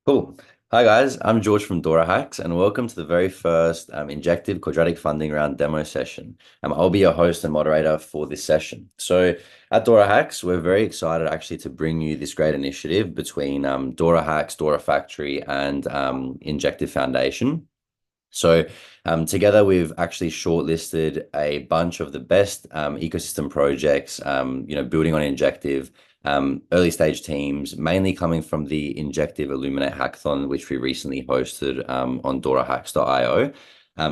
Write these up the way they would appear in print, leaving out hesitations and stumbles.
Cool. Hi guys, I'm George from DoraHacks and welcome to the very first Injective Quadratic Funding Round demo session. I'll be your host and moderator for this session. So at DoraHacks, we're very excited actually to bring you this great initiative between DoraHacks, Dora Factory and Injective Foundation. So together we've actually shortlisted a bunch of the best ecosystem projects, building on Injective, early stage teams, mainly coming from the Injective Illuminate Hackathon, which we recently hosted on DoraHacks.io.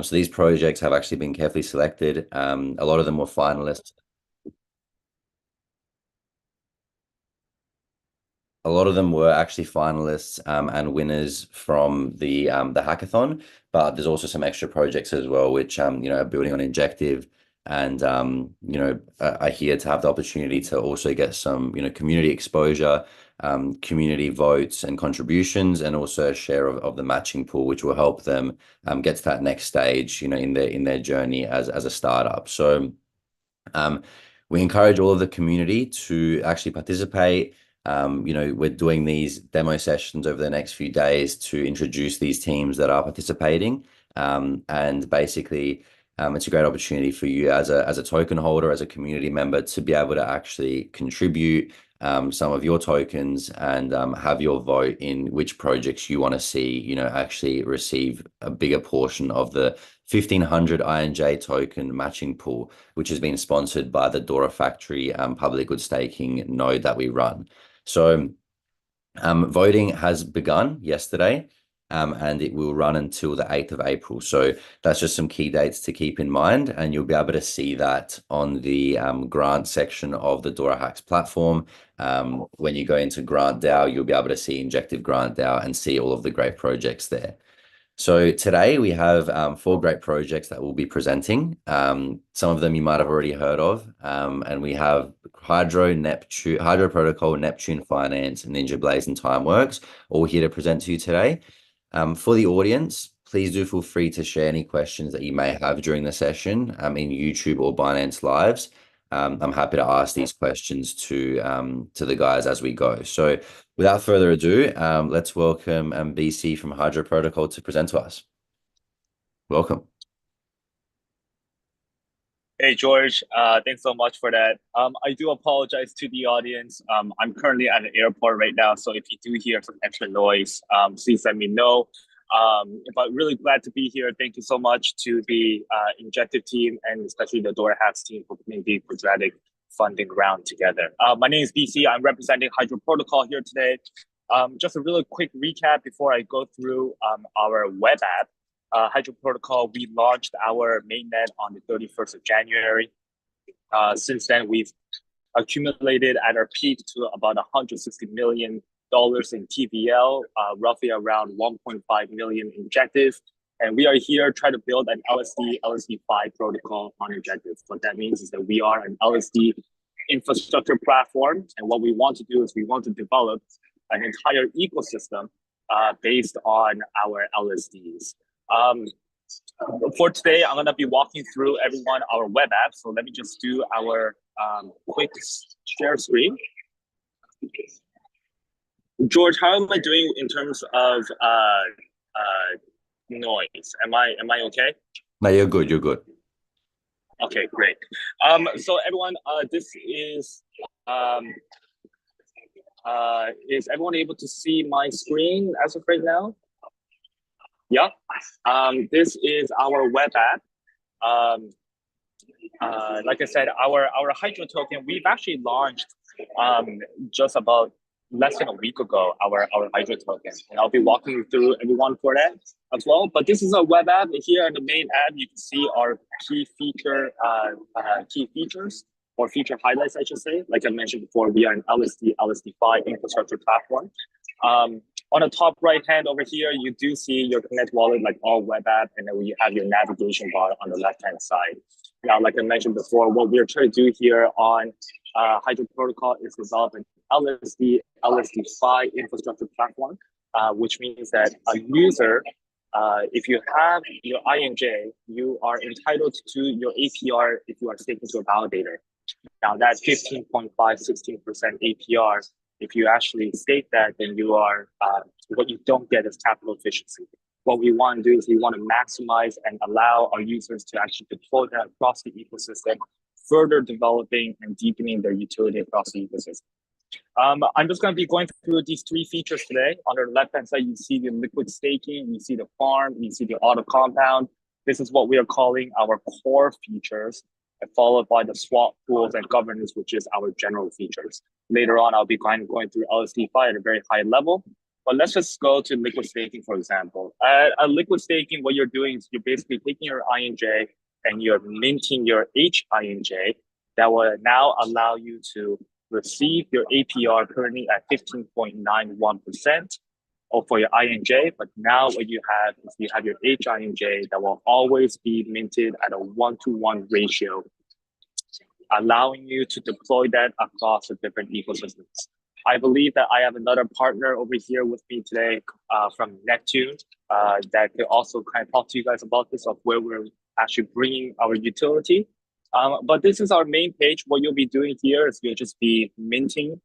So these projects have actually been carefully selected. A lot of them were finalists. A lot of them were actually finalists and winners from the hackathon, but there's also some extra projects as well, which are building on Injective and are here to have the opportunity to also get some community exposure, community votes and contributions, and also a share of the matching pool, which will help them get to that next stage, in their journey as a startup. So we encourage all of the community to actually participate. We're doing these demo sessions over the next few days to introduce these teams that are participating. And basically, it's a great opportunity for you as a token holder, as a community member, to be able to actually contribute some of your tokens and have your vote in which projects you want to see, actually receive a bigger portion of the 1,500 INJ token matching pool, which has been sponsored by the Dora Factory public good staking node that we run. So voting has begun yesterday, and it will run until the 8th of April. So that's just some key dates to keep in mind, and you'll be able to see that on the grant section of the DoraHacks platform. When you go into Grant DAO, you'll be able to see Injective Grant DAO and see all of the great projects there. So today we have four great projects that we'll be presenting. Some of them you might have already heard of, and we have Hydro Protocol, Neptune Finance, Ninja Blaze, and Timeworks all here to present to you today. For the audience, please do feel free to share any questions that you may have during the session in YouTube or Binance Lives. I'm happy to ask these questions to the guys as we go. So without further ado, let's welcome BC from Hydro Protocol to present to us. Welcome. Hey George, thanks so much for that. I do apologize to the audience. I'm currently at the airport right now, so if you do hear some extra noise, please let me know. But really glad to be here. Thank you so much to the Injective team and especially the DoraHacks team for putting the quadratic funding round together. My name is BC. I'm representing Hydro Protocol here today. Just a really quick recap before I go through our web app. Hydro Protocol, we launched our mainnet on the 31st of January. Since then, we've accumulated at our peak to about $160 million in TVL, roughly around 1.5 million Injective. And we are here trying to build an LSD-5 protocol on Injective. What that means is that we are an LSD infrastructure platform. And what we want to do is we want to develop an entire ecosystem based on our LSDs. For today, I'm going to be walking through everyone our web app. So let me just do our quick share screen. George, how am I doing in terms of noise? Am I okay? No, you're good. You're good. Okay, great. So everyone, this is everyone able to see my screen as of right now? Yeah. This is our web app. Like I said, our Hydro token, we've actually launched just about less than a week ago, our Hydro token. And I'll be walking you through everyone for that as well. But this is a web app. Here in the main app, you can see our key features or feature highlights, I should say. Like I mentioned before, we are an LSD5 infrastructure platform. On the top right hand over here, you do see your Connect wallet, like all web app, and then we have your navigation bar on the left hand side. Now, like I mentioned before, what we're trying to do here on Hydro Protocol is develop an LSD5 infrastructure platform, which means that a user, if you have your INJ, you are entitled to your APR if you are staking to a validator. Now, that 15.5, 16% APR If you actually stake that, then you are what you don't get is capital efficiency. What we want to do is we want to maximize and allow our users to actually deploy that across the ecosystem, further developing and deepening their utility across the ecosystem. I'm just going to be going through these three features today. On the left-hand side, you see the liquid staking, you see the farm, you see the auto compound. This is what we are calling our core features, and followed by the swap pools and governance, which is our general features. Later on, I'll be going through LSD-Fi at a very high level. But let's just go to liquid staking, for example. At liquid staking, what you're doing is you're basically taking your INJ and you're minting your HINJ that will now allow you to receive your APR currently at 15.91% or for your INJ, but now what you have is you have your HINJ that will always be minted at a 1-to-1 ratio, allowing you to deploy that across the different ecosystems. I believe that I have another partner over here with me today from Neptune that could also kind of talk to you guys about this, of where we're actually bringing our utility. But this is our main page. What you'll be doing here is you'll just be minting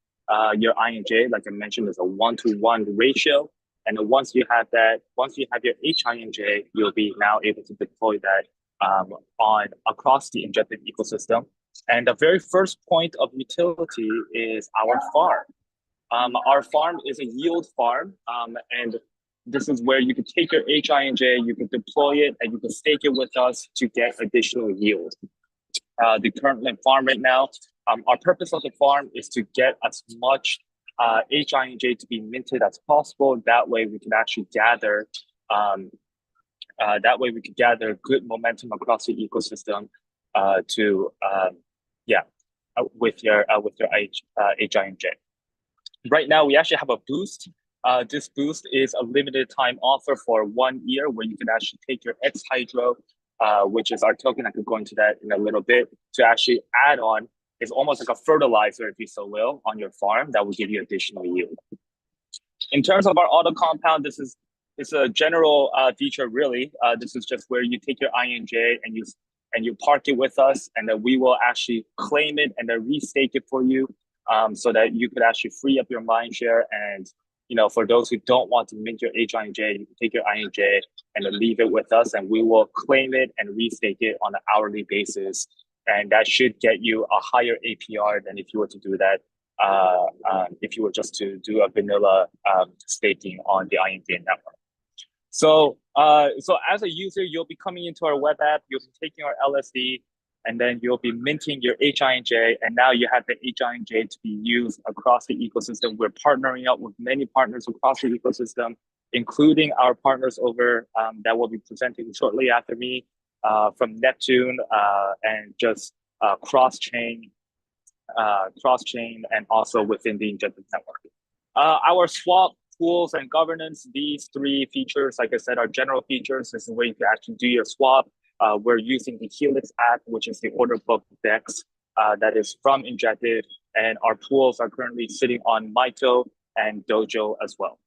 your INJ. Like I mentioned, there's a 1-to-1 ratio. And then once you have that, once you have your HINJ, you'll be now able to deploy that on across the Injective ecosystem. And the very first point of utility is our farm. Our farm is a yield farm, and this is where you can take your HINJ, you can deploy it, and you can stake it with us to get additional yield. The current farm right now, our purpose of the farm is to get as much HINJ to be minted as possible. That way we can actually gather good momentum across the ecosystem with your HINJ. Right now, we actually have a boost. This boost is a limited time offer for 1 year where you can actually take your X Hydro, which is our token. I could go into that in a little bit, to actually add on. It's almost like a fertilizer, if you so will, on your farm that will give you additional yield. In terms of our auto compound, this is a general feature, really. This is just where you take your INJ and you park it with us, and then we will actually claim it and then restake it for you, so that you could actually free up your mind share. And for those who don't want to mint your HINJ, you can take your INJ and then leave it with us, and we will claim it and restake it on an hourly basis. And that should get you a higher APR than if you were to do that, if you were just to do a vanilla staking on the INJ network. So as a user, you'll be coming into our web app, you'll be taking our LSD, and then you'll be minting your HINJ, and now you have the HINJ to be used across the ecosystem. We're partnering up with many partners across the ecosystem, including our partners over that will be presenting shortly after me, from Neptune, and just cross-chain, and also within the Injective network. Our swap pools and governance, these three features, like I said, are general features. This is where you can actually do your swap. We're using the Helix app, which is the order book DEX that is from Injective, and our pools are currently sitting on Mito and Dojo as well.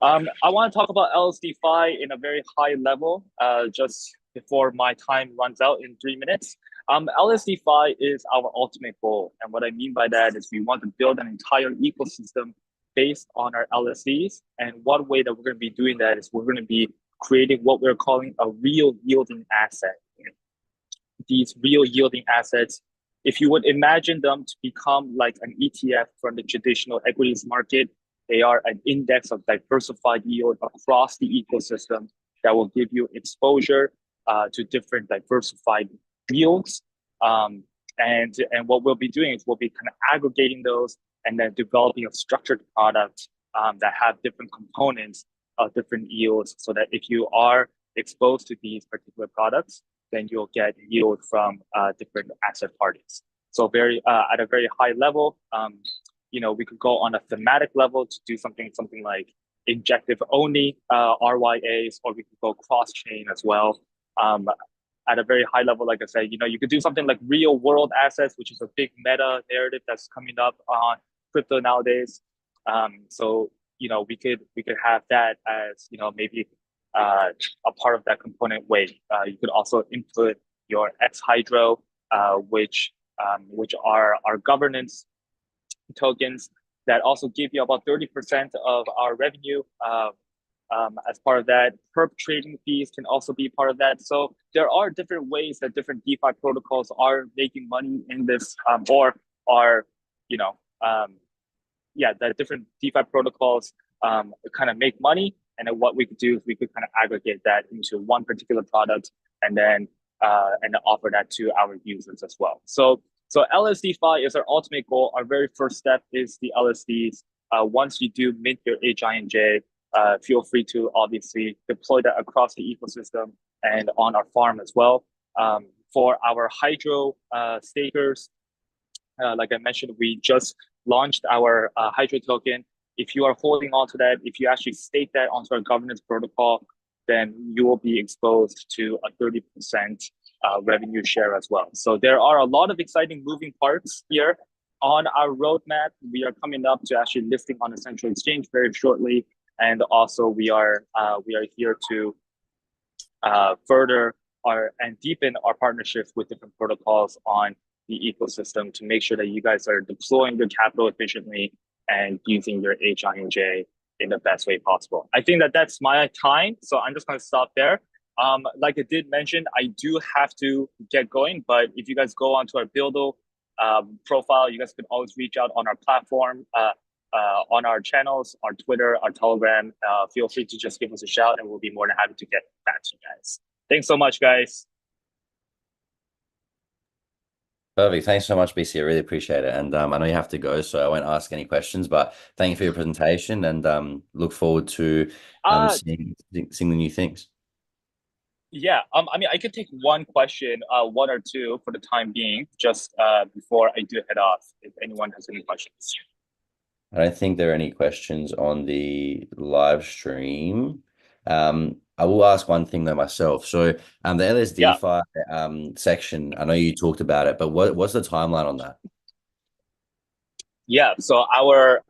I want to talk about LSD-Fi in a very high level, just before my time runs out in 3 minutes. LSD-Fi is our ultimate goal. And what I mean by that is we want to build an entire ecosystem based on our LSDs. And one way that we're going to be doing that is we're going to be creating what we're calling a real yielding asset. These real yielding assets, if you would imagine them to become like an ETF from the traditional equities market, they are an index of diversified yield across the ecosystem that will give you exposure to different diversified yields. And what we'll be doing is we'll be kind of aggregating those and then developing a structured product that have different components of different yields, so that if you are exposed to these particular products, then you'll get yield from different asset parties. So at a very high level, we could go on a thematic level to do something like Injective only RYAs, or we could go cross-chain as well. At a very high level, like I said, you could do something like real world assets, which is a big meta narrative that's coming up on crypto nowadays. So we could have that as maybe a part of that component weight. You could also input your X Hydro, which are our governance tokens. that also give you about 30% of our revenue. As part of that, perp trading fees can also be part of that. So there are different ways that different DeFi protocols are making money in this, or are, you know, that different DeFi protocols kind of make money. And then what we could do is we could kind of aggregate that into one particular product and then offer that to our users as well. So LSDFi is our ultimate goal. Our very first step is the LSDs. Once you do mint your HINJ, feel free to obviously deploy that across the ecosystem and on our farm as well. For our Hydro stakers, like I mentioned, we just launched our Hydro token. If you are holding on to that, if you actually stake that onto our governance protocol, then you will be exposed to a 30% revenue share as well. So there are a lot of exciting moving parts here on our roadmap. We are coming up to actually listing on a central exchange very shortly, and also we are here to further and deepen our partnerships with different protocols on the ecosystem to make sure that you guys are deploying your capital efficiently and using your HINJ in the best way possible. I think that that's my time, so I'm just going to stop there. Like I did mention, I do have to get going, but if you guys go onto our BUIDL profile, you guys can always reach out on our platform, on our channels, our Twitter, our Telegram. Feel free to just give us a shout and we'll be more than happy to get back to you guys. Thanks so much, guys. Perfect. Thanks so much, BC. I really appreciate it. And I know you have to go, so I won't ask any questions, but thank you for your presentation and look forward to seeing the new things. Yeah, I mean, I could take one question, one or two for the time being, just before I do head off, if anyone has any questions. I don't think there are any questions on the live stream. I will ask one thing though myself. So the LSDFi section, I know you talked about it, but what's the timeline on that? Yeah, so our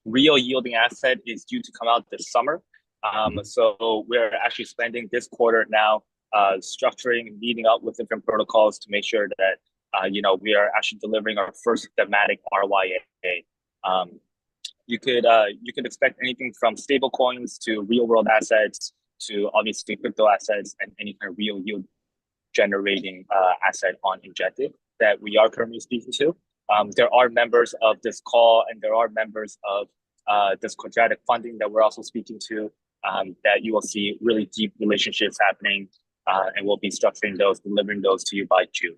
real yielding asset is due to come out this summer. So we're actually spending this quarter now structuring and meeting up with different protocols to make sure that we are actually delivering our first thematic RYA. You could expect anything from stable coins to real world assets to obviously crypto assets and any kind of real yield generating asset on Injective that we are currently speaking to. There are members of this call and there are members of this quadratic funding that we're also speaking to, that you will see really deep relationships happening, and we'll be structuring those, delivering those to you by June.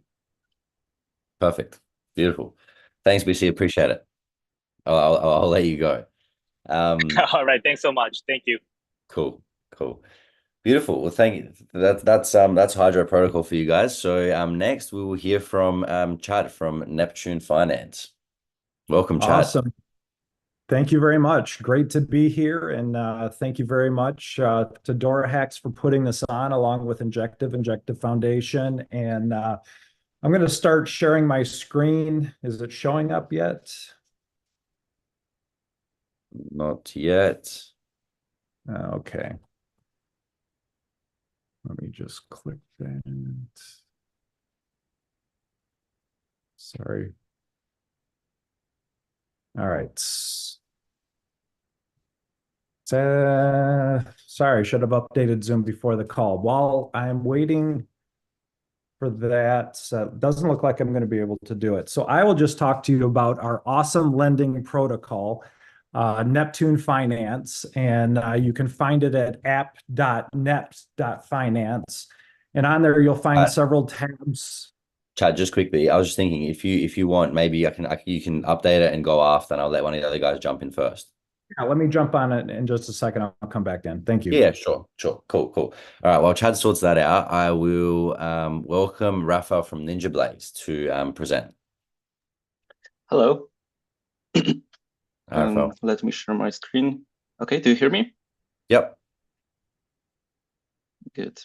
Perfect. Beautiful. Thanks, BC. Appreciate it. I'll let you go. All right. Thanks so much. Thank you. Cool. Beautiful. Well, thank you. That's Hydro Protocol for you guys. So next we will hear from Chad from Neptune Finance. Welcome, Chad. Awesome. Thank you very much. Great to be here, and thank you very much to DoraHacks for putting this on, along with Injective Foundation. And I'm going to start sharing my screen. Is it showing up yet? Not yet. Okay. Let me just click that. Sorry. All right. Sorry, I should have updated Zoom before the call. While I'm waiting for that, doesn't look like I'm going to be able to do it. So I will just talk to you about our awesome lending protocol, Neptune Finance, and you can find it at app.nept.finance. And on there, you'll find several tabs. Chad, just quickly, I was just thinking, if you want, maybe you can update it and go after, and I'll let one of the other guys jump in first. Yeah, let me jump on it in just a second. I'll come back in. Thank you. Yeah, sure. Cool. All right, while Chad sorts that out, I will welcome Rafael from Ninja Blaze to present. Hello. Rafael. Let me share my screen. Okay, do you hear me? Yep. Good.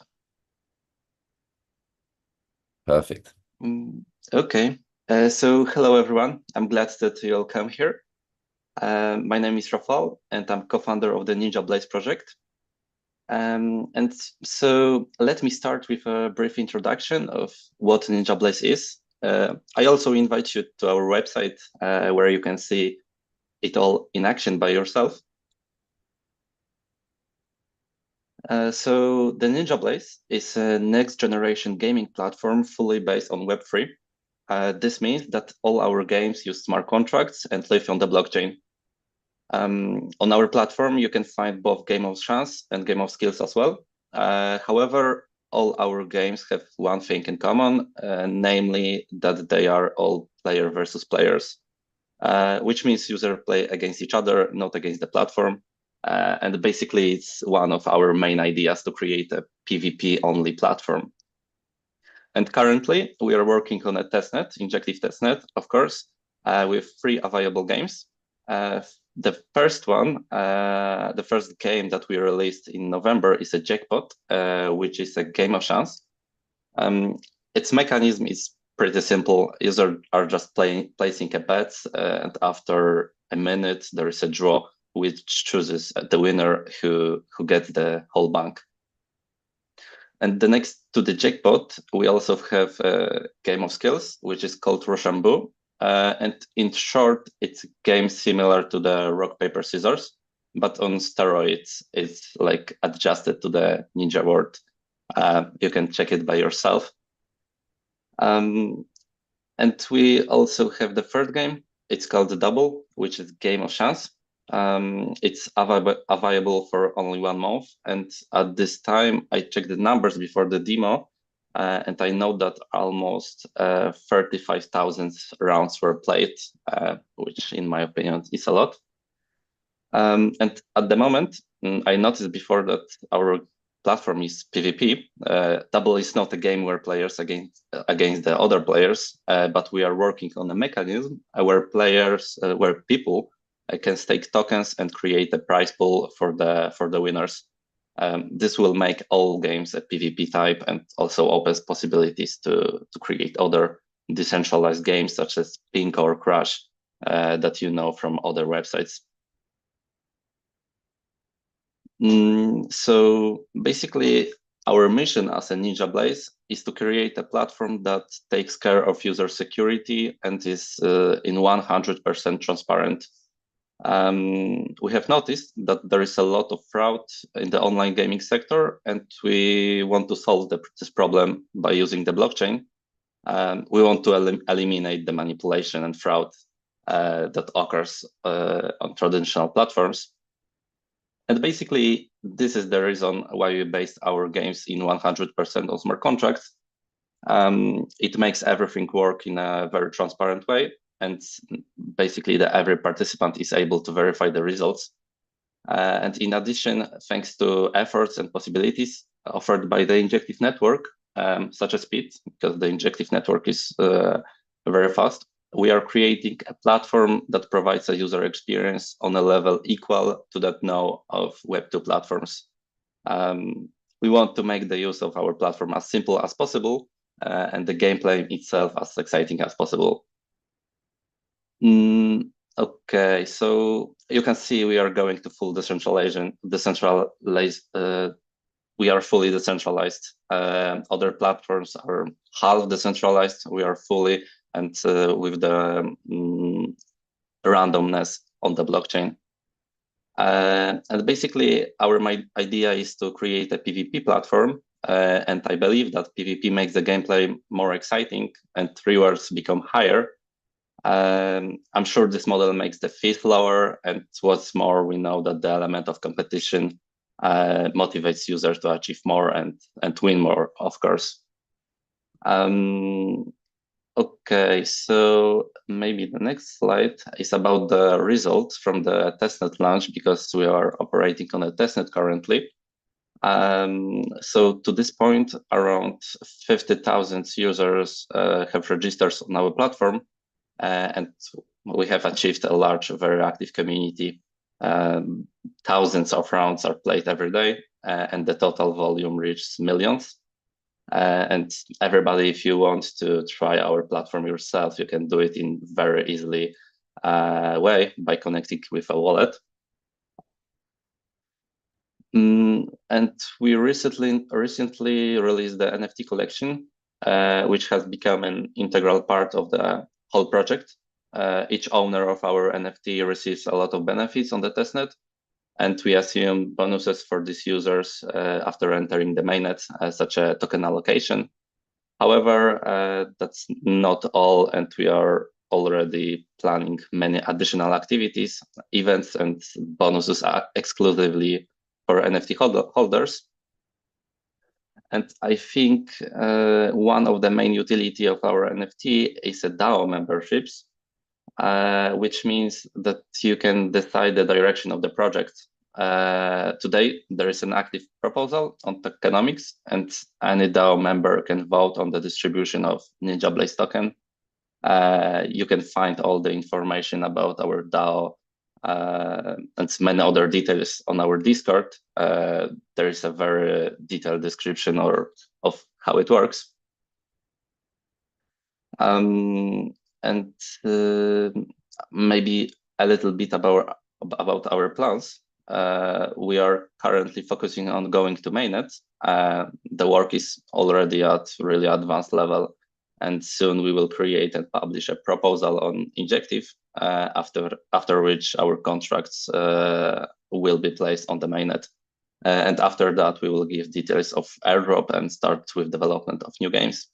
Perfect. Okay. So hello, everyone. I'm glad that you all come here. My name is Rafael, and I'm co-founder of the Ninja Blaze project. And so let me start with a brief introduction of what Ninja Blaze is. I also invite you to our website, where you can see it all in action by yourself. So the Ninja Blaze is a next generation gaming platform fully based on Web3. This means that all our games use smart contracts and live on the blockchain. On our platform, you can find both game of chance and game of skills as well. However, all our games have one thing in common, namely that they are all player versus players, which means users play against each other, not against the platform. And basically, it's one of our main ideas to create a PvP-only platform. And currently, we are working on a testnet, Injective testnet, of course, with 3 available games. The first one, the first game that we released in November is a Jackpot, which is a game of chance. Its mechanism is pretty simple. Users are just placing a bet, and after a minute, there is a draw, which chooses the winner who gets the whole bank. And the next to the Jackpot, we also have a game of skills, which is called Rochambeau. And in short, it's a game similar to the rock, paper, scissors, but on steroids. It's like adjusted to the ninja world. You can check it by yourself. And we also have the third game. It's called the Double, which is game of chance. It's available for only 1 month. And at this time, I checked the numbers before the demo, and I know that almost 35,000 rounds were played, which in my opinion is a lot. And at the moment, I noticed before that our platform is PvP. Double is not a game where players against the other players, but we are working on a mechanism where people can stake tokens and create a prize pool for the winners. This will make all games a PvP type and also opens possibilities to create other decentralized games such as Pink or Crash that you know from other websites. So basically, our mission as a Ninja Blaze is to create a platform that takes care of user security and is in 100% transparent. We have noticed that there is a lot of fraud in the online gaming sector, and we want to solve this problem by using the blockchain. We want to eliminate the manipulation and fraud that occurs on traditional platforms. And basically, this is the reason why we based our games in 100% on smart contracts. It makes everything work in a very transparent way. And basically, every participant is able to verify the results. And in addition, thanks to efforts and possibilities offered by the Injective network, such as speed, because the Injective network is very fast, we are creating a platform that provides a user experience on a level equal to that now of Web2 platforms. We want to make the use of our platform as simple as possible and the gameplay itself as exciting as possible. Okay, so you can see we are going to full decentralization. We are fully decentralized. Other platforms are half decentralized. We are fully and with the randomness on the blockchain. And basically, our idea is to create a PvP platform. And I believe that PvP makes the gameplay more exciting and rewards become higher. I'm sure this model makes the fees lower, and what's more, we know that the element of competition motivates users to achieve more and win more, of course. Okay, so maybe the next slide is about the results from the testnet launch, because we are operating on a testnet currently. So to this point, around 50,000 users have registered on our platform, and we have achieved a large, very active community. Thousands of rounds are played every day, and the total volume reaches millions. And everybody, if you want to try our platform yourself, you can do it in very easily way by connecting with a wallet. And we recently released the NFT collection, which has become an integral part of the whole project. each owner of our NFT receives a lot of benefits on the testnet, and we assume bonuses for these users after entering the mainnet, such a token allocation. However, that's not all, and we are already planning many additional activities, events, and bonuses exclusively for NFT holders. And I think one of the main utility of our NFT is a DAO memberships, which means that you can decide the direction of the project. Today, there is an active proposal on tokenomics, and any DAO member can vote on the distribution of Ninja Blaze token. You can find all the information about our DAO and many other details on our Discord. There is a very detailed description of how it works. And maybe a little bit about our plans. We are currently focusing on going to mainnet. The work is already at really advanced level, and soon we will create and publish a proposal on Injective, after which our contracts will be placed on the mainnet. And after that, we will give details of airdrop and start with development of new games.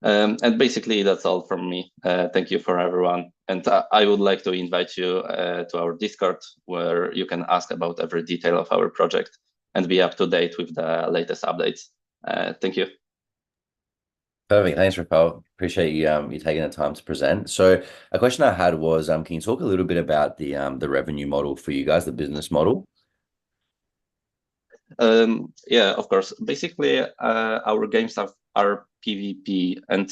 And basically, that's all from me. Thank you for everyone. And I would like to invite you to our Discord, where you can ask about every detail of our project and be up to date with the latest updates. Thank you. Perfect. Thanks, Rafael. Appreciate you taking the time to present. So a question I had was, can you talk a little bit about the revenue model for you guys, the business model? Yeah, of course. Basically, our games are PvP, and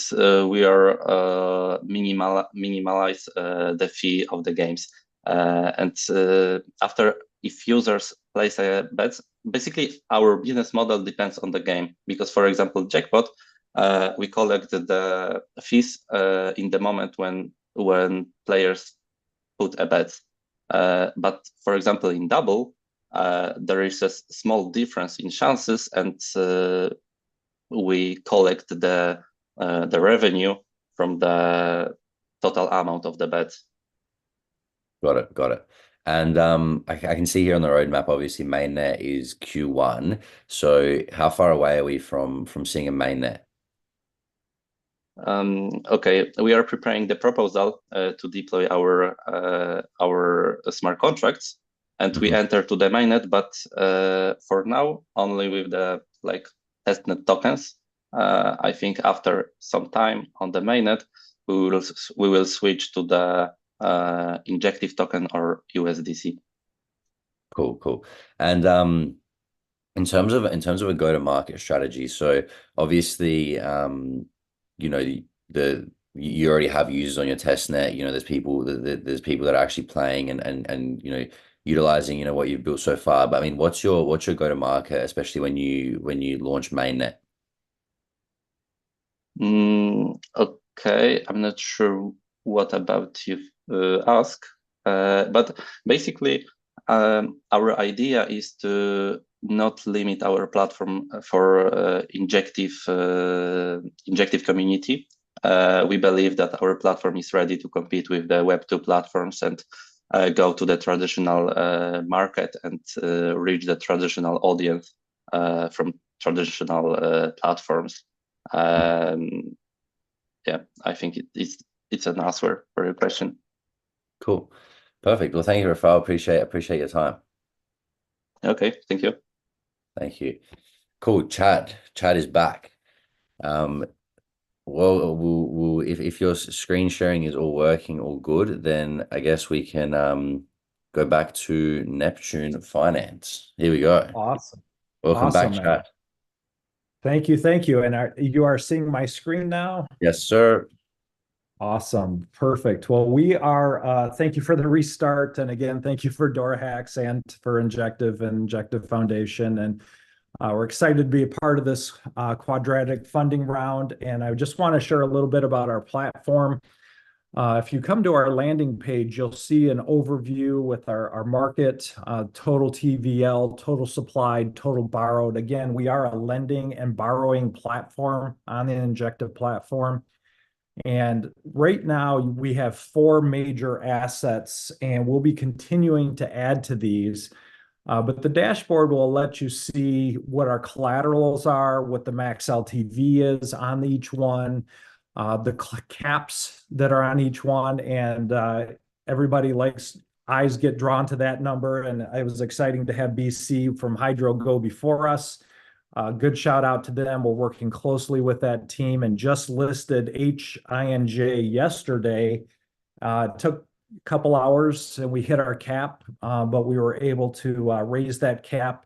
we are minimalize the fee of the games. And after, if users place a bet, basically our business model depends on the game. Because, for example, Jackpot, we collect the fees in the moment when players put a bet. But for example, in Double, there is a small difference in chances, and we collect the revenue from the total amount of the bet. Got it. And I can see here on the roadmap, obviously mainnet is Q1. So how far away are we from seeing a mainnet? Okay, we are preparing the proposal to deploy our smart contracts, and we enter to the mainnet, but for now only with the testnet tokens. I think after some time on the mainnet, we will switch to the Injective token or USDC. Cool. And in terms of a go-to-market strategy, so obviously you know, you already have users on your testnet. You know, there's people that are actually playing and you know, utilizing what you've built so far. But I mean, what's your go-to-market, especially when you launch mainnet? Okay, I'm not sure what about you ask, but basically our idea is to not limit our platform for Injective community. We believe that our platform is ready to compete with the Web2 platforms and go to the traditional market and reach the traditional audience from traditional platforms. Yeah, I think it's an answer for your question. Cool. Perfect. Well, thank you, Rafael. Appreciate your time. Okay, thank you. Thank you. Cool. Chad is back. Well, if your screen sharing is all working, all good, then I guess we can go back to Neptune Finance. Here we go. Awesome. Welcome back, man. Chad. Thank you. And you are seeing my screen now? Yes, sir. Awesome. Perfect. Well, we are, thank you for the restart. And again, thank you for DoraHacks and for Injective and Injective Foundation. And we're excited to be a part of this quadratic funding round. And I just want to share a little bit about our platform. If you come to our landing page, you'll see an overview with our market, total TVL, total supplied, total borrowed. Again, we are a lending and borrowing platform on the Injective platform. And right now we have 4 major assets, and we'll be continuing to add to these. But the dashboard will let you see what our collaterals are, what the max LTV is on each one, the caps that are on each one, and everybody likes eyes get drawn to that number. And it was exciting to have BC from Hydro go before us. Good shout out to them. We're working closely with that team and just listed HINJ yesterday. Took a couple hours and we hit our cap, but we were able to raise that cap.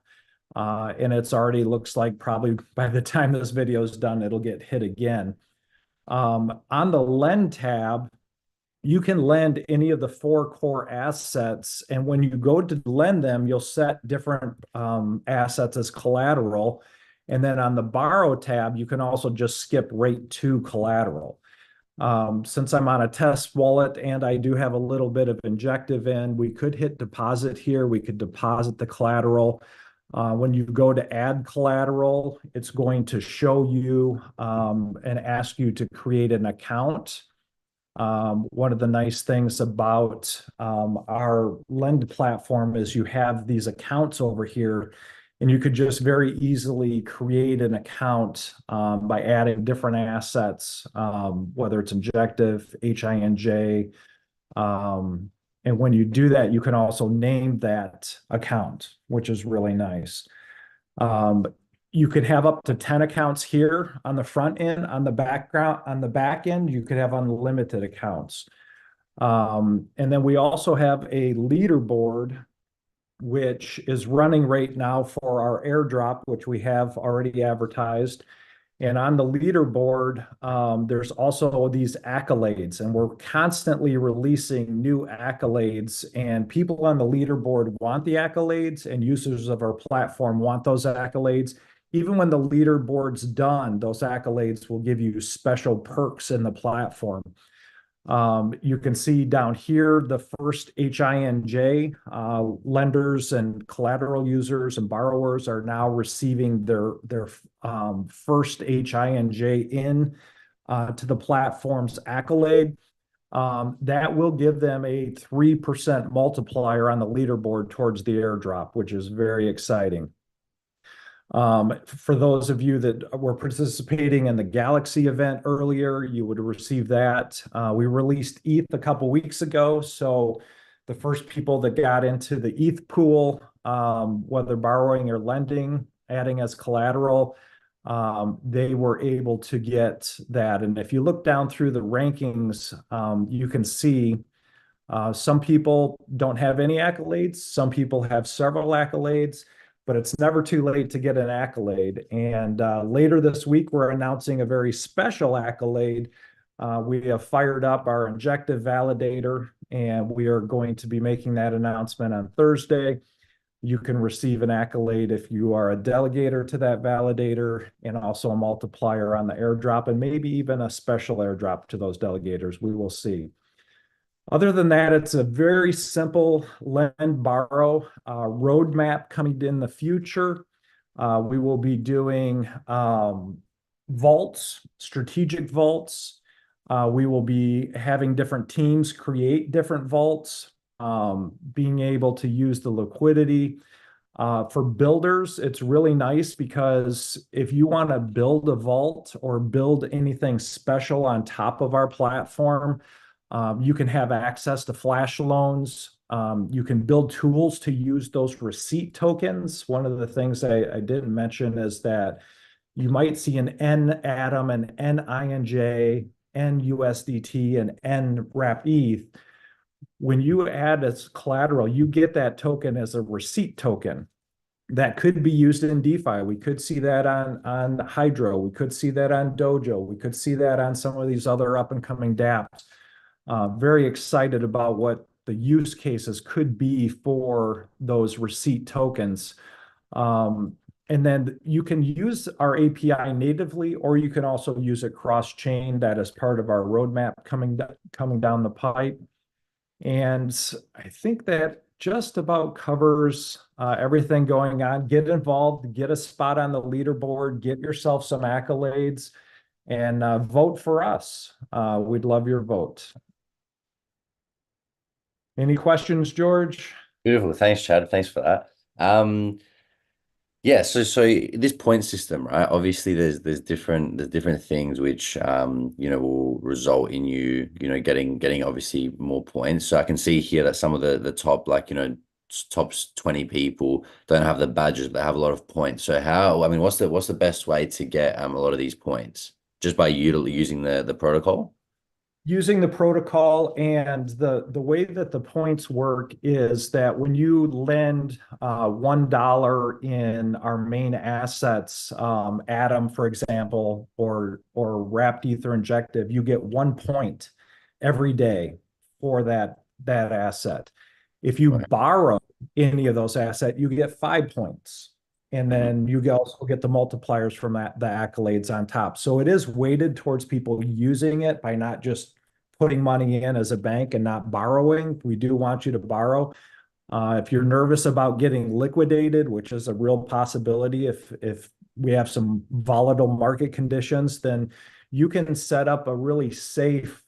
And it's already looks like probably by the time this video is done, it'll get hit again. On the lend tab, you can lend any of the 4 core assets. And when you go to lend them, you'll set different assets as collateral. And then on the borrow tab, you can also just skip right to collateral. Since I'm on a test wallet and I do have a little bit of Injective in, we could hit deposit here. We could deposit the collateral. When you go to add collateral, it's going to show you and ask you to create an account. One of the nice things about our lend platform is you have these accounts over here, and you could just very easily create an account by adding different assets, whether it's Injective, HINJ. And when you do that, you can also name that account, which is really nice. You could have up to 10 accounts here on the front end. On the back end, you could have unlimited accounts. And then we also have a leaderboard, which is running right now for our airdrop, which we have already advertised. And on the leaderboard, there's also these accolades, and we're constantly releasing new accolades, and people on the leaderboard want the accolades, and users of our platform want those accolades. Even when the leaderboard's done, those accolades will give you special perks in the platform. You can see down here the first HINJ lenders and collateral users and borrowers are now receiving their first HINJ in to the platform's accolade. That will give them a 3% multiplier on the leaderboard towards the airdrop, which is very exciting. For those of you that were participating in the Galaxy event earlier, you would receive that. We released ETH a couple weeks ago, so the first people that got into the ETH pool, whether borrowing or lending, adding as collateral, they were able to get that. And if you look down through the rankings, you can see some people don't have any accolades, some people have several accolades, but it's never too late to get an accolade. And later this week, we're announcing a very special accolade. We have fired up our Injective validator, and we are going to be making that announcement on Thursday. You can receive an accolade if you are a delegator to that validator, and also a multiplier on the airdrop, and maybe even a special airdrop to those delegators. We will see. Other than that, it's a very simple lend borrow roadmap coming in the future. We will be doing vaults, strategic vaults. We will be having different teams create different vaults, being able to use the liquidity. For builders, it's really nice because if you want to build a vault or build anything special on top of our platform, you can have access to flash loans. You can build tools to use those receipt tokens. One of the things I didn't mention is that you might see an NATOM, an NINJ, NUSDT, and NWRAP-ETH. When you add as collateral, you get that token as a receipt token that could be used in DeFi. We could see that on Hydro. We could see that on Dojo. We could see that on some of these other up-and-coming dApps. Very excited about what the use cases could be for those receipt tokens. And then you can use our API natively, or you can also use it cross-chain. That is part of our roadmap coming down the pipe. And I think that just about covers everything going on. Get involved, get a spot on the leaderboard, get yourself some accolades, and vote for us. We'd love your vote. Any questions, George? Beautiful. Thanks, Chad. Thanks for that. Yeah, so this point system, right? Obviously, there's different things which will result in you getting obviously more points. So I can see here that some of the top top 20 people don't have the badges, but they have a lot of points. So what's the best way to get a lot of these points? Just by using the protocol? Using the protocol, and the way that the points work is that when you lend $1 in our main assets, Atom, for example, or Wrapped Ether Injective, you get 1 point every day for that asset. If you borrow any of those assets, you get 5 points. And then you also get the multipliers from the accolades on top. So it is weighted towards people using it by not just putting money in as a bank and not borrowing. We do want you to borrow. If you're nervous about getting liquidated, which is a real possibility if we have some volatile market conditions, then you can set up a really safe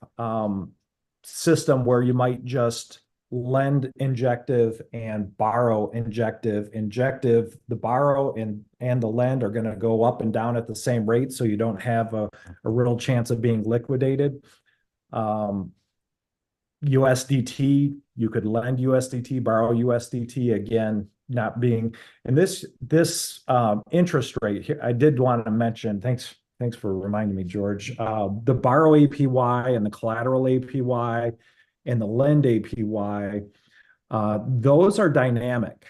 system where you might just lend Injective and borrow Injective. Injective, the borrow and the lend are going to go up and down at the same rate, so you don't have a real chance of being liquidated. USDT, you could lend USDT, borrow USDT, again, not being, and this interest rate here, I did want to mention, thanks for reminding me, George, the borrow APY and the collateral APY and the lend APY, those are dynamic.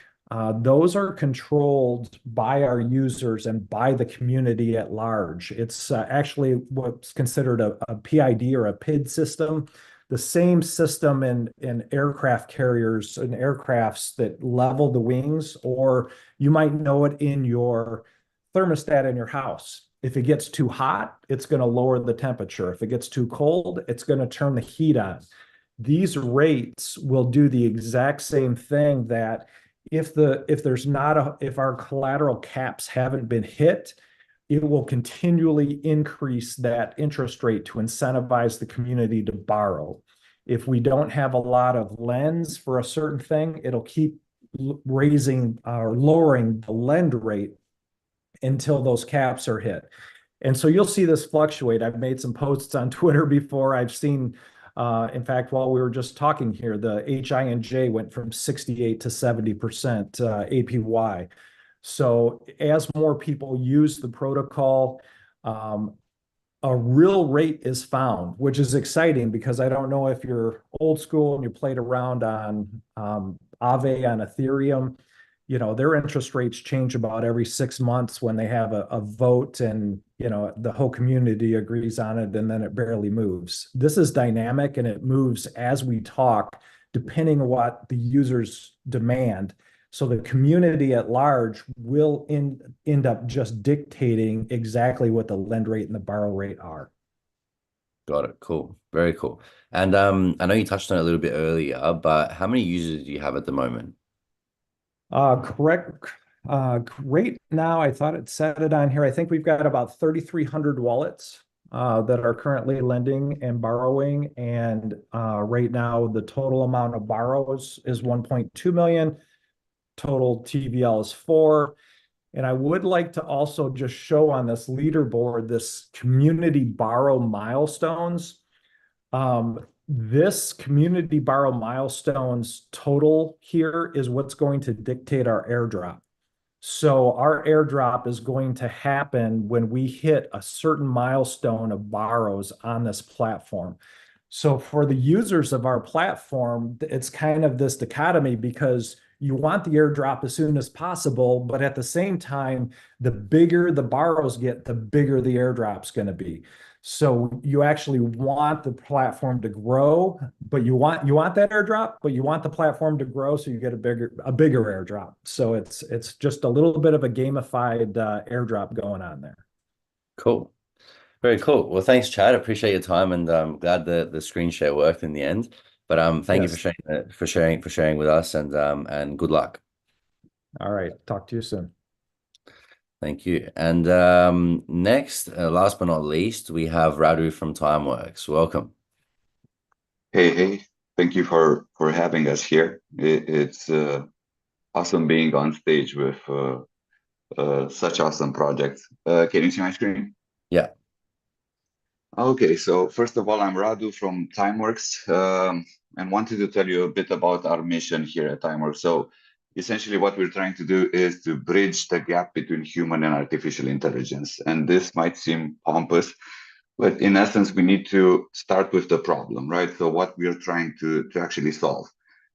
Those are controlled by our users and by the community at large. It's actually what's considered a PID or a PID system, the same system in aircraft carriers and aircrafts that level the wings, or you might know it in your thermostat in your house. If it gets too hot, it's going to lower the temperature. If it gets too cold, it's going to turn the heat on. These rates will do the exact same thing, that if our collateral caps haven't been hit, it will continually increase that interest rate to incentivize the community to borrow. If we don't have a lot of lends for a certain thing, it'll keep raising or lowering the lend rate until those caps are hit. And so you'll see this fluctuate. I've made some posts on Twitter before. I've seen in fact, while we were just talking here, the HINJ went from 68 to 70% APY. So as more people use the protocol, a real rate is found, which is exciting, because I don't know if you're old school and you played around on Aave on Ethereum. Their interest rates change about every 6 months when they have a vote, and the whole community agrees on it, and then it barely moves. This is dynamic, and it moves as we talk, depending on what the users demand. So the community at large will end up just dictating exactly what the lend rate and the borrow rate are. Got it. Cool. Very cool. And I know you touched on it a little bit earlier, but how many users do you have at the moment? Correct. Right now, I thought it said it on here. I think we've got about 3,300 wallets that are currently lending and borrowing. And right now, the total amount of borrows is 1.2 million. Total TVL is 4. And I would like to also just show on this leaderboard this community borrow milestones. This community borrow milestones total here is what's going to dictate our airdrop. So our airdrop is going to happen when we hit a certain milestone of borrows on this platform. So for the users of our platform, it's kind of this dichotomy, because you want the airdrop as soon as possible, but at the same time, the bigger the borrows get, the bigger the airdrop's going to be. So you actually want the platform to grow, but you want that airdrop, but you want the platform to grow, so you get a bigger airdrop. So it's just a little bit of a gamified airdrop going on there. Cool. Very cool. Well, thanks, Chad. I appreciate your time, and I'm glad the screen share worked in the end. But thank you for sharing with us, and good luck. All right. Talk to you soon. Thank you. And next, last but not least, we have Radu from TimeWorks. Welcome. Hey, thank you for having us here. It's awesome being on stage with such awesome projects. Can you see my screen? Yeah. Okay, so first of all, I'm Radu from TimeWorks, and wanted to tell you a bit about our mission here at TimeWorks. So essentially what we're trying to do is to bridge the gap between human and artificial intelligence. And this might seem pompous, but in essence, we need to start with the problem, right? So what we are trying to actually solve.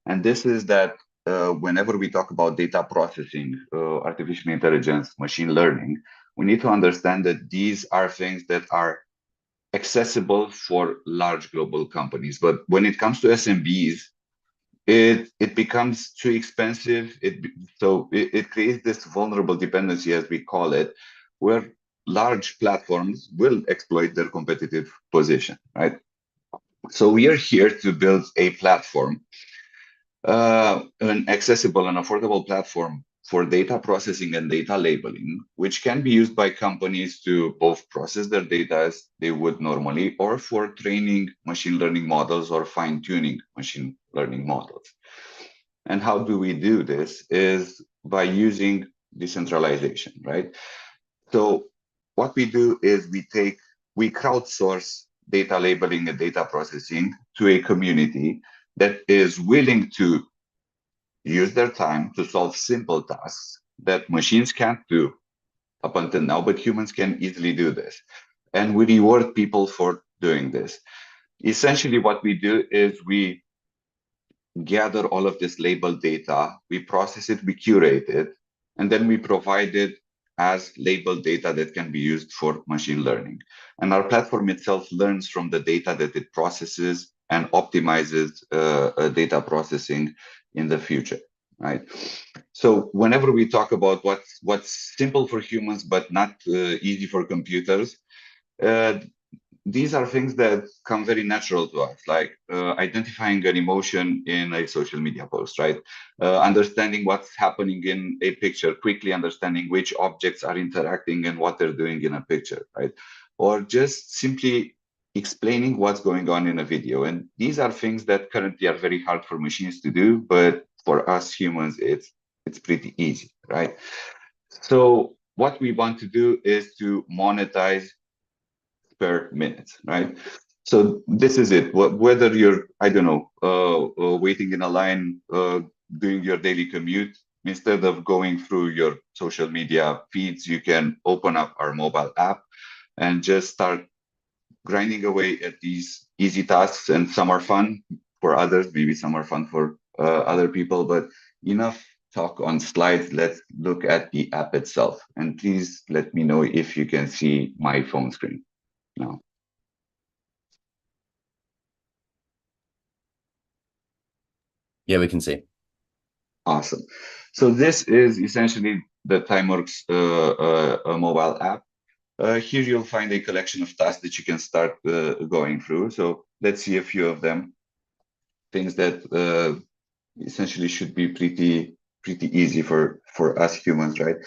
And this is that whenever we talk about data processing, artificial intelligence, machine learning, we need to understand that these are things that are accessible for large global companies. But when it comes to SMBs, it becomes too expensive. So it creates this vulnerable dependency, as we call it, where large platforms will exploit their competitive position, right? So we are here to build a platform, an accessible and affordable platform for data processing and data labeling, which can be used by companies to both process their data as they would normally, or for training machine learning models or fine-tuning machine learning models. And how do we do this is by using decentralization, right? So what we do is we crowdsource data labeling and data processing to a community that is willing to use their time to solve simple tasks that machines can't do up until now, but humans can easily do this. And we reward people for doing this. Essentially, what we do is we gather all of this labeled data, we process it, we curate it, and then we provide it as labeled data that can be used for machine learning. And our platform itself learns from the data that it processes and optimizes data processing in the future, right? So whenever we talk about what's simple for humans but not easy for computers, these are things that come very natural to us, like identifying an emotion in a social media post, right? Understanding what's happening in a picture, quickly understanding which objects are interacting and what they're doing in a picture, right? Or just simply explaining what's going on in a video. And these are things that currently are very hard for machines to do, but for us humans, it's pretty easy, right? So what we want to do is to monetize per minute, right? So this is it. Whether you're, I don't know, waiting in a line, doing your daily commute, instead of going through your social media feeds, you can open up our mobile app and just start grinding away at these easy tasks. And some are fun for others, maybe some are fun for other people, but enough talk on slides. Let's look at the app itself. And please let me know if you can see my phone screen now. Yeah, we can see. Awesome. So this is essentially the TimeWorks mobile app. Here you'll find a collection of tasks that you can start going through. So let's see a few of them. Things that essentially should be pretty easy for us humans, right?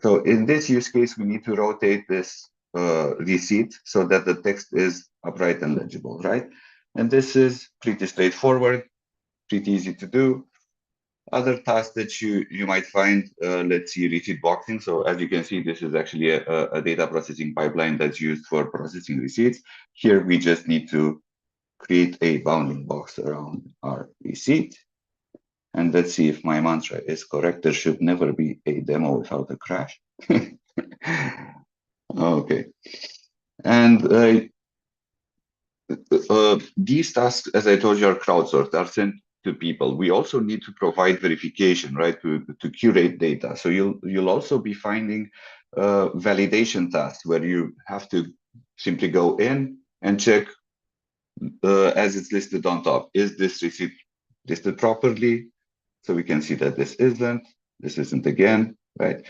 So in this use case, we need to rotate this receipt so that the text is upright and legible, right? And this is pretty straightforward, pretty easy to do. Other tasks that you might find, let's see, receipt boxing. So as you can see, this is actually a data processing pipeline that's used for processing receipts. Here, we just need to create a bounding box around our receipt. And let's see if my mantra is correct. There should never be a demo without a crash. Okay. And these tasks, as I told you, are crowdsourced, are sent to people. We also need to provide verification, right, to curate data. So you'll also be finding validation tasks where you have to simply go in and check as it's listed on top. Is this receipt listed properly? So we can see that this isn't again, right?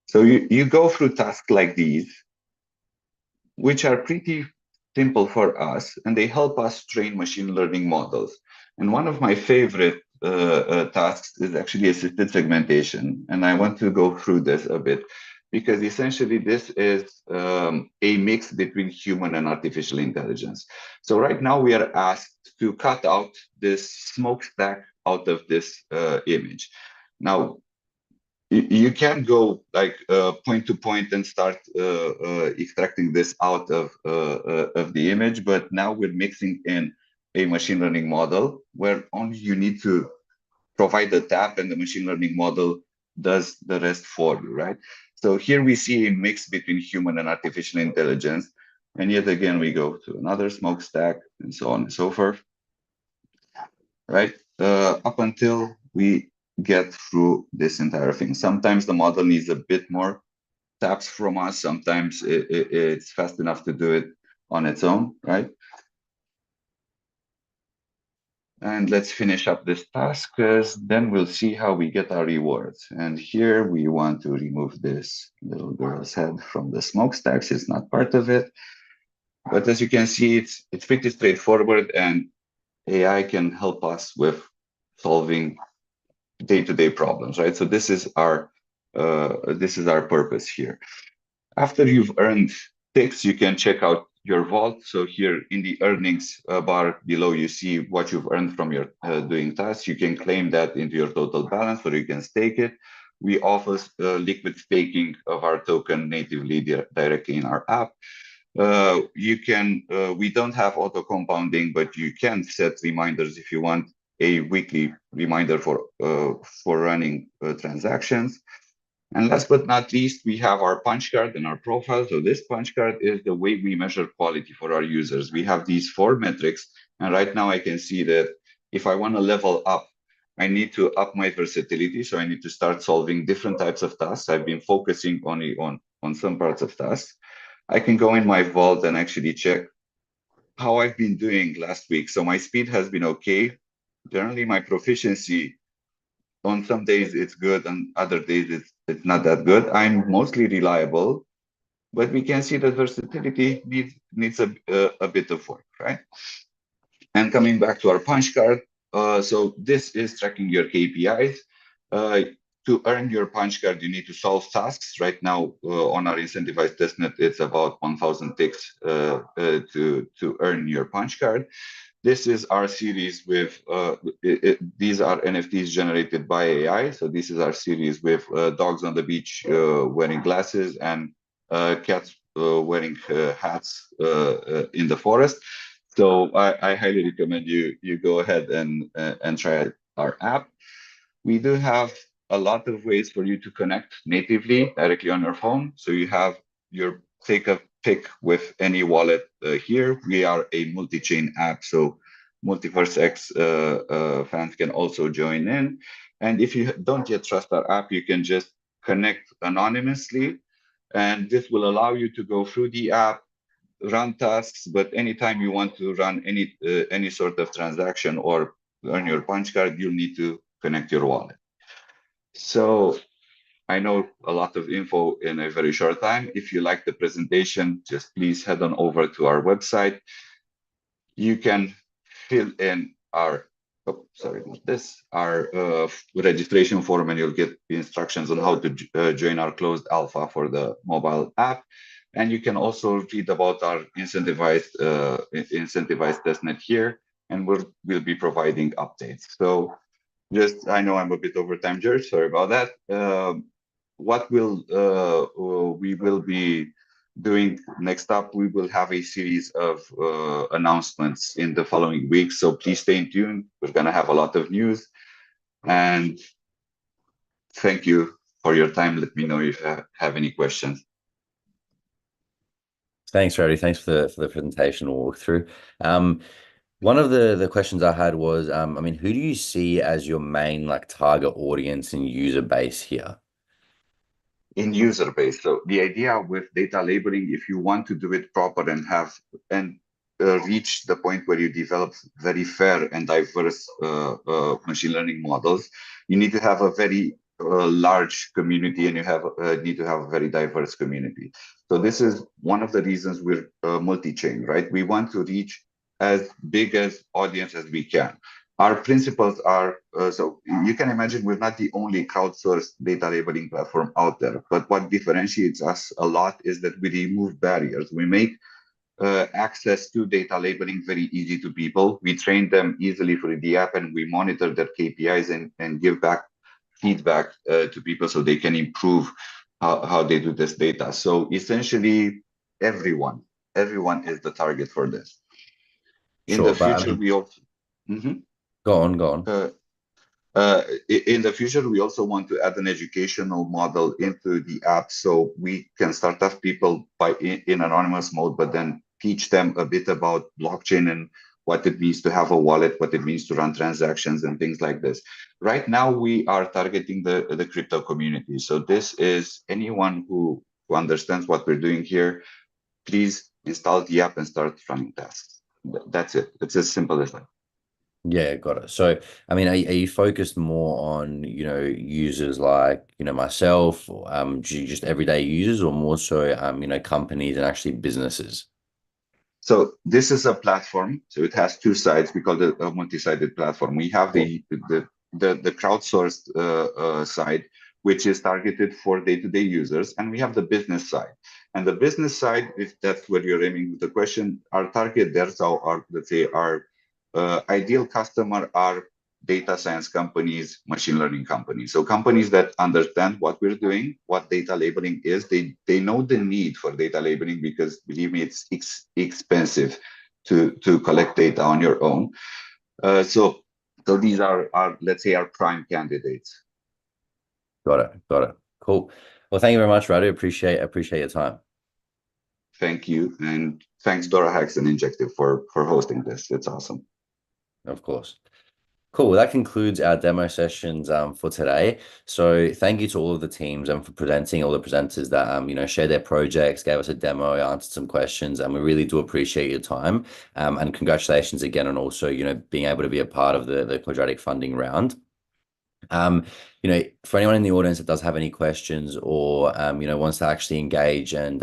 So you go through tasks like these, which are pretty simple for us, and they help us train machine learning models. And one of my favorite tasks is actually assisted segmentation. And I want to go through this a bit. because essentially this is a mix between human and artificial intelligence. So right now we are asked to cut out this smokestack out of this image. Now, you can go like point to point and start extracting this out of the image, but now we're mixing in a machine learning model where only you need to provide the tap and the machine learning model does the rest for you, right? So here we see a mix between human and artificial intelligence. And yet again, we go to another smokestack and so on and so forth, right? Up until we get through this entire thing. Sometimes the model needs a bit more taps from us. Sometimes it's fast enough to do it on its own, right? And let's finish up this task, because then we'll see how we get our rewards. And here we want to remove this little girl's head from the smokestacks. It's not part of it. But as you can see, it's pretty straightforward, and AI can help us with solving day-to-day problems, right? So this is our purpose here. After you've earned ticks, you can check out your vault. So here in the earnings bar below, you see what you've earned from your doing tasks. You can claim that into your total balance, or you can stake it. We offer liquid staking of our token natively directly in our app. We don't have auto compounding, but you can set reminders if you want a weekly reminder for running transactions. And last but not least, we have our punch card and our profile. So this punch card is the way we measure quality for our users. We have these 4 metrics. And right now I can see that if I want to level up, I need to up my versatility. So I need to start solving different types of tasks. I've been focusing only on some parts of tasks. I can go in my vault and actually check how I've been doing last week. So my speed has been okay. Generally, my proficiency, on some days it's good, and other days it's not that good. I'm mostly reliable, but we can see that versatility needs a bit of work, right? And coming back to our punch card, so this is tracking your KPIs. To earn your punch card, you need to solve tasks. Right now, on our incentivized testnet, it's about 1,000 ticks to earn your punch card. This is our series with, these are NFTs generated by AI. So this is our series with dogs on the beach wearing glasses, and cats wearing hats in the forest. So I highly recommend you go ahead and try our app. We do have a lot of ways for you to connect natively directly on your phone. So you have your take a pick with any wallet here. We are a multi-chain app, so Multiverse X fans can also join in. And if you don't yet trust our app, you can just connect anonymously, and this will allow you to go through the app, run tasks, but anytime you want to run any sort of transaction or earn your punch card, you'll need to connect your wallet. So I know a lot of info in a very short time. If you like the presentation, just please head on over to our website. You can fill in our, our registration form, and you'll get the instructions on how to join our closed alpha for the mobile app. And you can also read about our incentivized testnet here, and we'll be providing updates. So I know I'm a bit over time, George, sorry about that. What we will be doing next up, we will have a series of announcements in the following weeks, so please stay tuned. We're going to have a lot of news, and thank you for your time. Let me know if you have any questions. Thanks, Rowdy. Thanks for the presentation walkthrough. One of the questions I had was, I mean, who do you see as your main target audience and user base here? In user base. So the idea with data labeling, if you want to do it proper and reach the point where you develop very fair and diverse machine learning models, you need to have a very large community, and you need to have a very diverse community. So this is one of the reasons we're multi-chain, right? We want to reach as big as audience as we can. our principles are, so you can imagine we're not the only crowdsourced data labeling platform out there, but what differentiates us a lot is that we remove barriers. We make access to data labeling very easy to people. We train them easily through the app, and we monitor their KPIs and give back feedback to people so they can improve how they do this data. So essentially, everyone is the target for this. In Sure, the but I future, mean, we also Mhm. go on. In the future, we also want to add an educational model into the app so we can start off people in anonymous mode, but then teach them a bit about blockchain and what it means to have a wallet, what it means to run transactions and things like this. Right now, we are targeting the crypto community. So this is anyone who understands what we're doing here. Please install the app and start running tasks. That's it. It's as simple as that. Yeah, got it. So, I mean, are you focused more on, users like, myself, or, just everyday users, or more so, companies and actually businesses? So this is a platform. So it has two sides. We call it a multi-sided platform. We have the crowdsourced side, which is targeted for day-to-day users, and we have the business side. And the business side, if that's what you're aiming with the question, our target there, so our, let's say, our ideal customer are data science companies, machine learning companies. So companies that understand what we're doing, what data labeling is. They know the need for data labeling because, believe me, it's expensive to collect data on your own. So these are our, let's say, our prime candidates. Got it. Cool. Well, thank you very much, Radu. Appreciate your time. Thank you, and thanks DoraHacks and Injective for hosting this. It's awesome. Of course. Cool. Well, that concludes our demo sessions for today. So thank you to all of the teams and for presenting, all the presenters that shared their projects, gave us a demo, answered some questions, and we really do appreciate your time. And congratulations again on also being able to be a part of the Quadratic funding round. For anyone in the audience that does have any questions or wants to actually engage and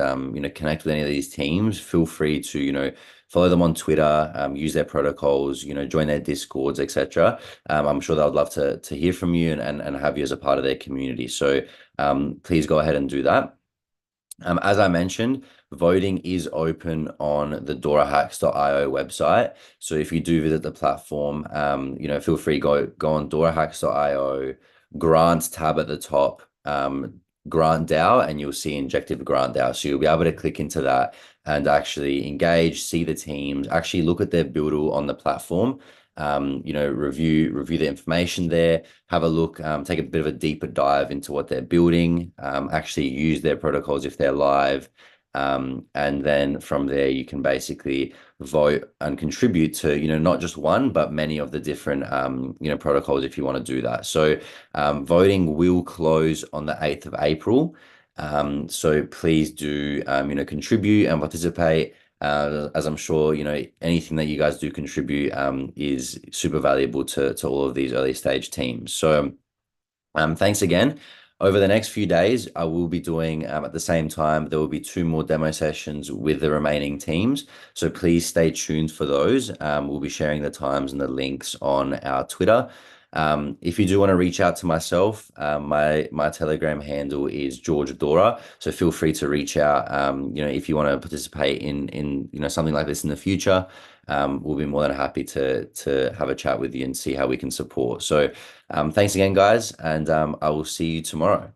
connect with any of these teams, feel free to follow them on Twitter, use their protocols, join their discords, etc. I'm sure they would love to hear from you and have you as a part of their community. So please go ahead and do that. As I mentioned, voting is open on the DoraHacks.io website. So if you do visit the platform, feel free go on DoraHacks.io, grants tab at the top, grant DAO, and you'll see Injective grant DAO. So you'll be able to click into that and actually engage, see the teams, actually look at their BUIDL on the platform. Review the information there, have a look, take a bit of a deeper dive into what they're building, actually use their protocols if they're live. And then from there, you can basically vote and contribute to, not just one, but many of the different, protocols if you want to do that. So voting will close on the 8th of April. So please do, contribute and participate. As I'm sure, anything that you guys do contribute is super valuable to all of these early stage teams. So thanks again. Over the next few days, I will be doing at the same time, there will be 2 more demo sessions with the remaining teams. So please stay tuned for those. We'll be sharing the times and the links on our Twitter. If you do want to reach out to myself, my Telegram handle is George Dora. So feel free to reach out. If you want to participate in something like this in the future, we'll be more than happy to have a chat with you and see how we can support. So thanks again, guys, and I will see you tomorrow.